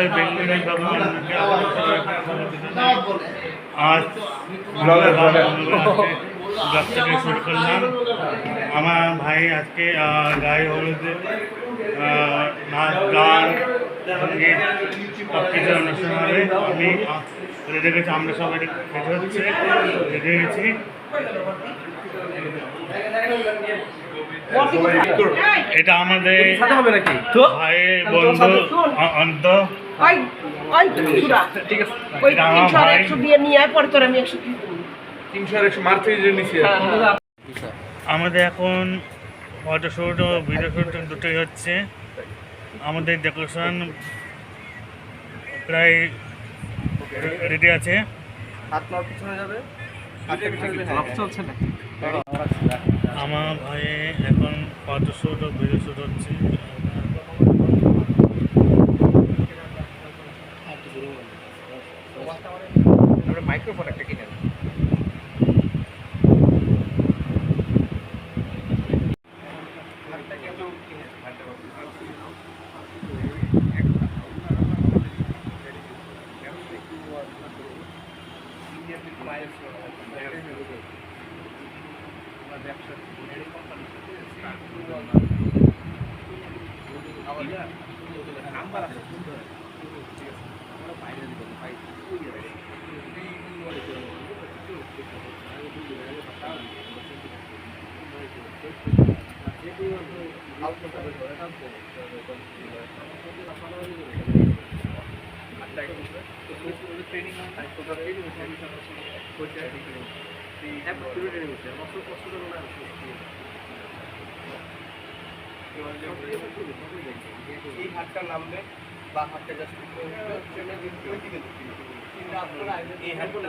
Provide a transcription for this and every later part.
হয় বেঙ্গলি বাবু আজ ব্লগ থেকে শুরু করলাম। আমার ভাই আজকে গায়ে হলুদে নাচ গান সব কিছু অনুষ্ঠান হবে। আমি রেডি গেছি, আমরা সবাই রেডি হচ্ছে, রেডি গেছি। এটা আমাদের ভাইয়ের বন্ধু অন্ত। আমাদের এখন ফটোশ্যুট ও ভিডিও শ্যুট দুটোই হচ্ছে। আমাদের ডেকোরেশন প্রায় রেডি আছে। আমার ভাই এখন ফটোশ্যুট ও ভিডিও শ্যুট হচ্ছে। মাইক্রোফোন একটা কিনে নাম্বার আছে এই হাতটা নামবে বা হাতটা জাস্ট এই হাতটা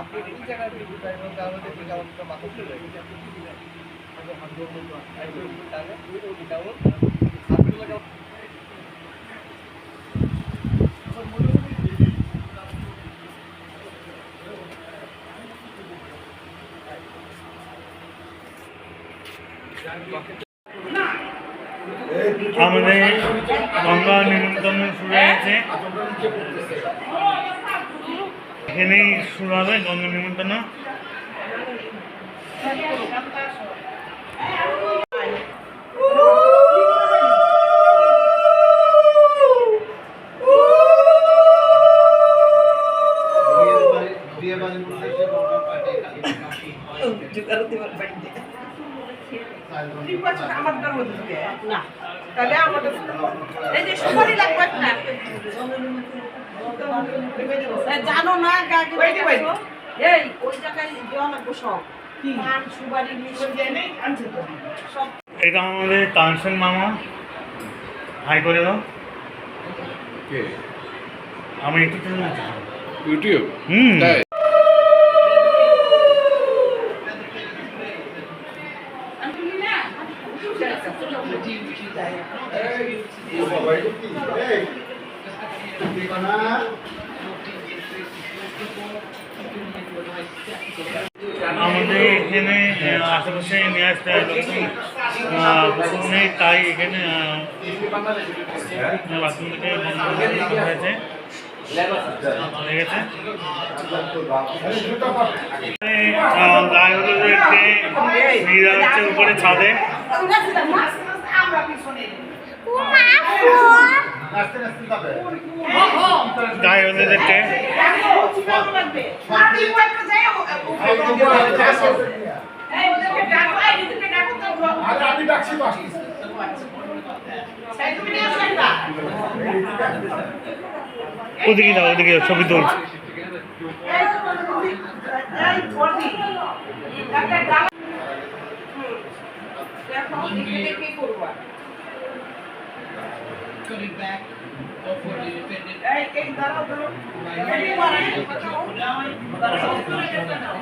আপনি এই জায়গায় মাথা চলে আমাদের গঙ্গা নিমন্ত্রণ শুরু হয়েছে। এখানেই শুরু হবে গঙ্গা নিমন্ত্রণ। জানো না ওই জায়গায় দেওয়া লাগবে সব পান সুপারি সব। এটা আমাদের কাঞ্চন মামা, হাই করে দাও। আমি ইউটিউব আমাদের এখানে আশেপাশে নিয়ে আসতে নেই, তাই এখানে বাথরুম থেকে হয়েছে। উপরে ছাদে গায়ে হলুদেরকে ওদিকে দাও, ওদিকে ছবি তুলছি।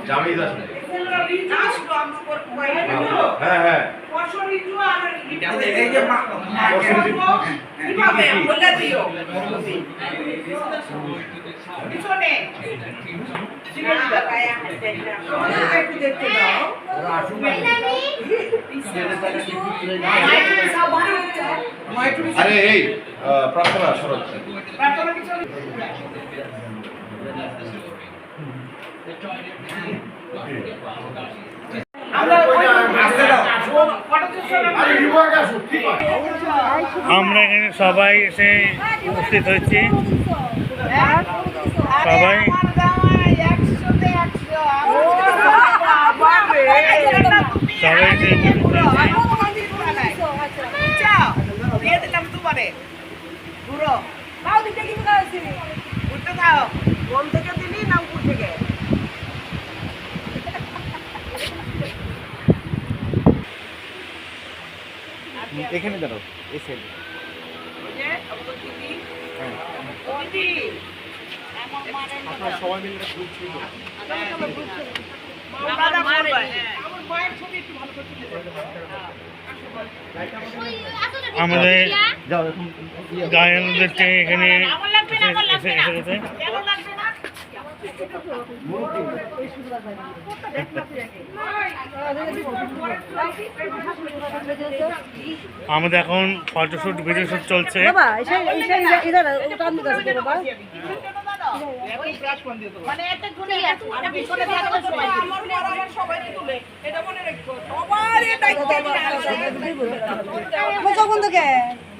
জামিদ আছে হ্যাঁ হ্যাঁ এই যে কিভাবে বলে দিও পিছনে একটু দেখতে দাও আরে এই প্রার্থনা শরৎ প্রার্থনা পিছনে আমরা এখানে সবাই এসে উপস্থিত হয়েছি সবাই সবাই এসে উপস্থিত হয়েছি দিয়ে দিলাম তোমারে ঘুরো ঘুরতে দাও কোন থেকে দিলি না উপর থেকে এখানে দাঁড়াও এই সাইডে আপনারা সবাই মিলে একটা গ্রুপ ছিল আমাদের যাও এখন গায়কদেরকে এখানে এসে গেছে আমাদের এখন ফটোশুট ভিডিও শুট চলছে মানে একটা ঘুরে আর পিছনে সবাই তুলে এটা মনে রাখো সবার এটা কখন থেকে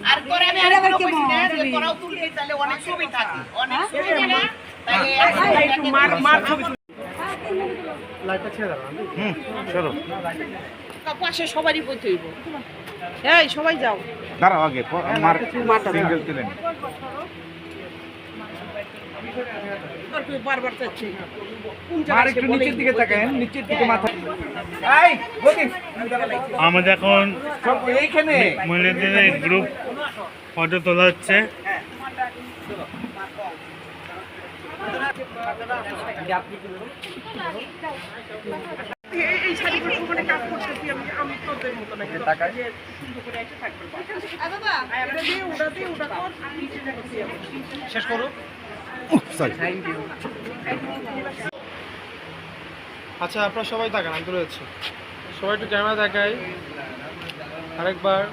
আর করে আমি আরেকবার বলছি না যে তোরাও তুলবি তাহলে অনেক ছবি থাকে অনেক ছবি থাকে তাই একটু মার ছবি লাইটটা ছেড়ে দাও চলো পাশে সবারই বইতে হইব এই সবাই যাও দাঁড়াও আগে মার সিঙ্গেল তুলেন তুই বারবার চাচ্ছি আর একটু নিচের দিকে তাকান নিচের দিকে মাথা এই বলি আমাদের এখন সব এইখানে মহিলাদের গ্রুপ ফটো তোলা হচ্ছে এই শাড়িগুলো ওখানে কাজ করতেছি আমি তোদের মতো নাকি টাকা সুন্দর করে এসে থাকবে বাবা দিয়ে উড়াতে নিচে যাচ্ছি শেষ করো সরি আচ্ছা আপনারা সবাই তাকান আমি তুলে যাচ্ছি সবাই একটু ক্যামেরা দেখাই আরেকবার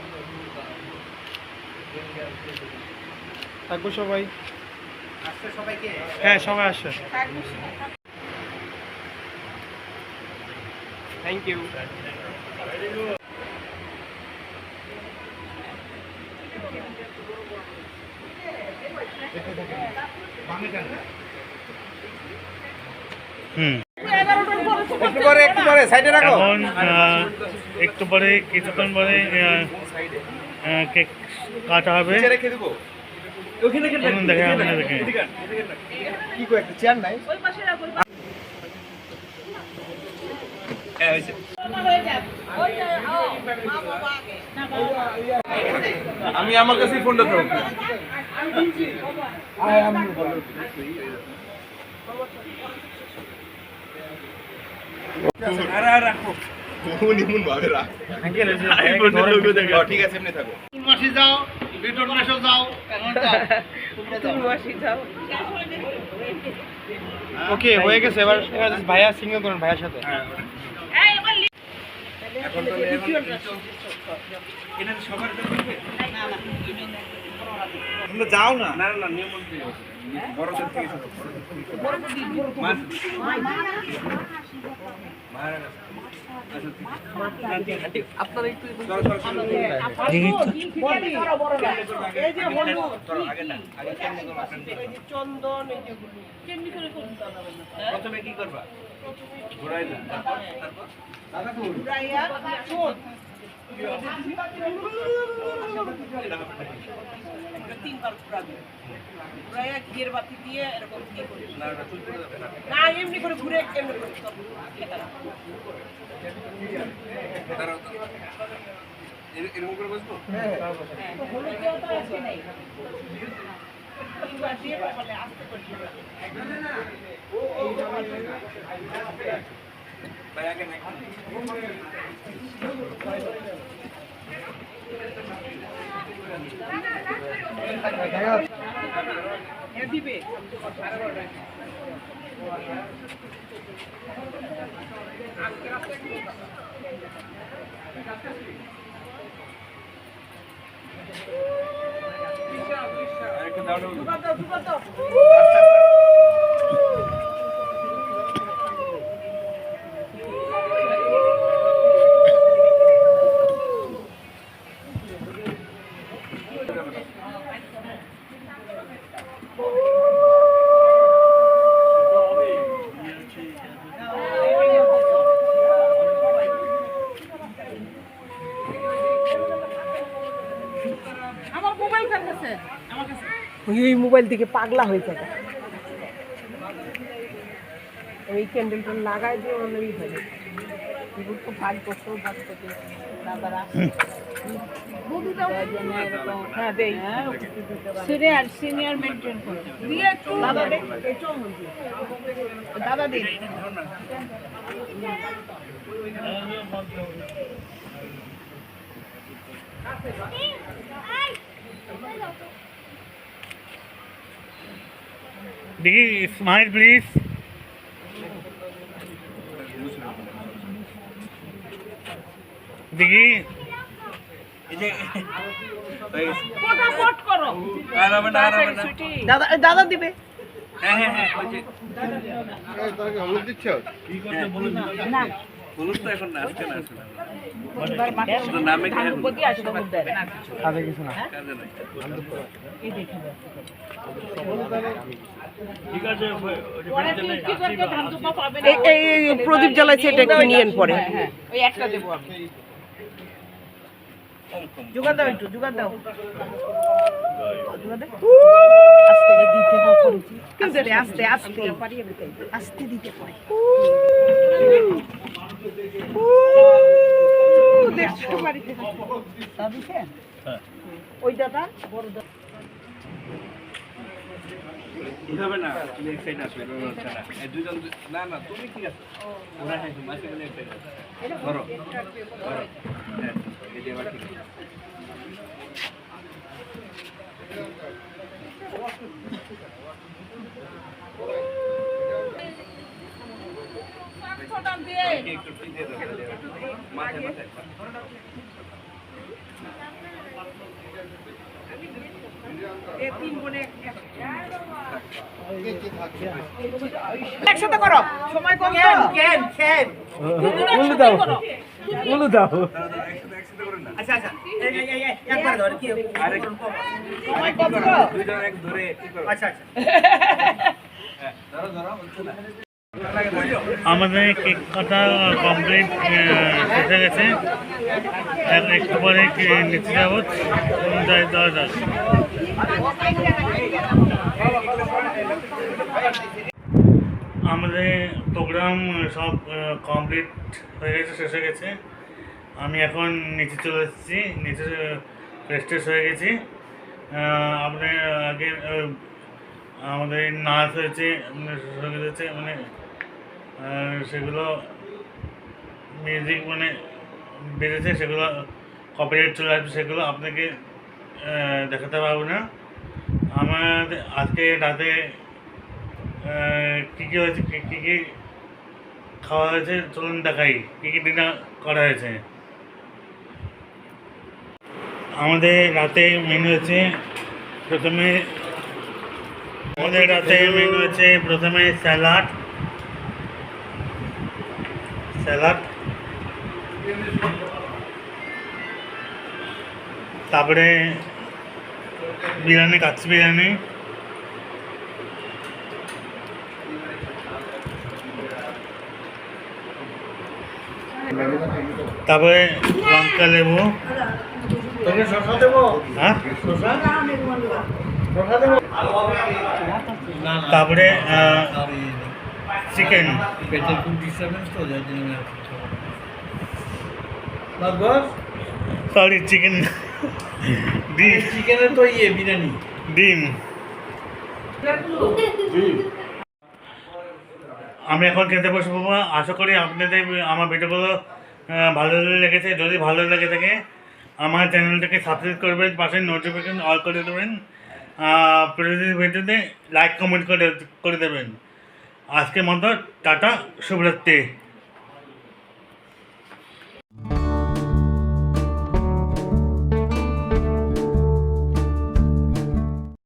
থাকবো সবাই হ্যাঁ সবাই আসে থ্যাংক ইউ হুম একটু পরে সাইডে রাখো এখন একটু পরে কিছুক্ষণ পরে কেক কাটা হবে রেখে দেবো চলুন দেখে আপনাদেরকে কি কো একটা চেয়ার নাই আমি আমার কাছে ফোনটা দাও রাখো নিমুন ভাবে রাখ ঠিক আছে এমনি থাকো মাসি যাও লিটন মেশো যাও ওকে হয়ে গেছে এবার ভাইয়া সিঙ্গেল করুন ভাইয়ার সাথে যাও না বড়দের থেকে চন্দন এই যেগুলো কেমনি করে করতে হবে প্রথমে কি করবা ঘোরাই দেন ঘুরাইয়া চোখ তিনবার ঘুরাবে ঘুরাইয়া ঘিয়ের বাতি দিয়ে এরকম কি করে না এমনি করে ঘুরে এমনি করে এরকম করে বসবো হলুদ দেওয়া তো আছে নাই দিয়ে বলে আসতে করছি ভাই আগে না দিবে আরেকটা দাও দাও আমার মোবাইল কার কাছে আমার কাছে এই মোবাইল থেকে পাগলা হয়ে যাবে ওই ক্যান্ডেলটা লাগাই দিয়ে অনেকই ভালো এগুলো তো ভাগ করতে দাদারা হ্যাঁ দেই সিনিয়র মেনটেন করো দিয়ে একটু দাদা দে একটু দাদা দে देखिए स्माइल प्लीज देखिए ফটাফট করো আর হবে না দাদা দাদা দিবে হ্যাঁ হ্যাঁ হ্যাঁ ওই যে হলুদ দিচ্ছ? না বলুন তো এখন না আজকে না আসলে প্রতিবার মাঠে তো নামে কি এখন প্রতি আসে তো দেয় কাজে কিছু না। কাজে নাই এই দেখে ठीक है এই প্রদীপ জ্বালাইছে এটা একটু নিয়েন পরে ওই একটা দেবো আমি জোগাড় দাও একটু জোগাড় দাও আস্তে দিতে দাও করেছি আস্তে আস্তে আস্তে দিতে পারে দেখছো বাড়িতে দাদিকে ওই দাদা বড় দাদা হবে না তুমি এক সাইড আসবে এরকম হচ্ছে না এই দুইজন না না তুমি ঠিক আছে ওরা হ্যাঁ মাসে গেলে এক সাইড ধরো ধরো হ্যাঁ এই যে এবার ঠিক আছে একটু ঠিক দিয়ে দাও মাথায় মাথায় একসাথে করো সময় কম তো কেন কেন উলু দাও উলু দাও। একসাথে করেন না আচ্ছা আচ্ছা এই একবার ধরে কি আরে সময় কম তো দুইজন এক ধরে কি করো আচ্ছা আচ্ছা হ্যাঁ ধরো ধরো হচ্ছে না আমাদের কেক কাটা কমপ্লিট এসে গেছে একটু পরে নিচে যাবো দেওয়া যাক আমাদের প্রোগ্রাম সব কমপ্লিট হয়ে গেছে শেষ হয়ে গেছে আমি এখন নিচে চলে এসেছি নিচে ফ্রেশ হয়ে গেছি আপনার আগে আমাদের নাচ হয়েছে সঙ্গীত হয়েছে মানে সেগুলো মিউজিক মানে বেজেছে সেগুলো কপিরাইট চলে আসবে সেগুলো আপনাকে দেখাতে পারবো না আমাদের আজকে রাতে কী কী হয়েছে কী কী খাওয়া হয়েছে চলুন দেখাই কী কী ডিনার করা হয়েছে আমাদের রাতে মেনু হয়েছে প্রথমে স্যালাড তারপরে বিরিয়ানি কাচ্চি বিরিয়ানি তারপরে লঙ্কা লেবু হ্যাঁ তারপরে চিকেন পেটের খুব ডিস্টার্বেন্স তো যার জন্য সরি চিকেন ডিম চিকেনের তো বিরিয়ানি ডিম আমি এখন খেতে বসবো। আশা করি আপনাদের আমার ভিডিওগুলো ভালো লেগেছে। যদি ভালো লেগে থাকে আমার চ্যানেলটাকে সাবস্ক্রাইব করবেন, পাশে নোটিফিকেশন অল করে দেবেন, প্রতিদিন ভিডিওতে লাইক কমেন্ট করে দেবেন। আজকের মতো টাটা, শুভরাত্রি।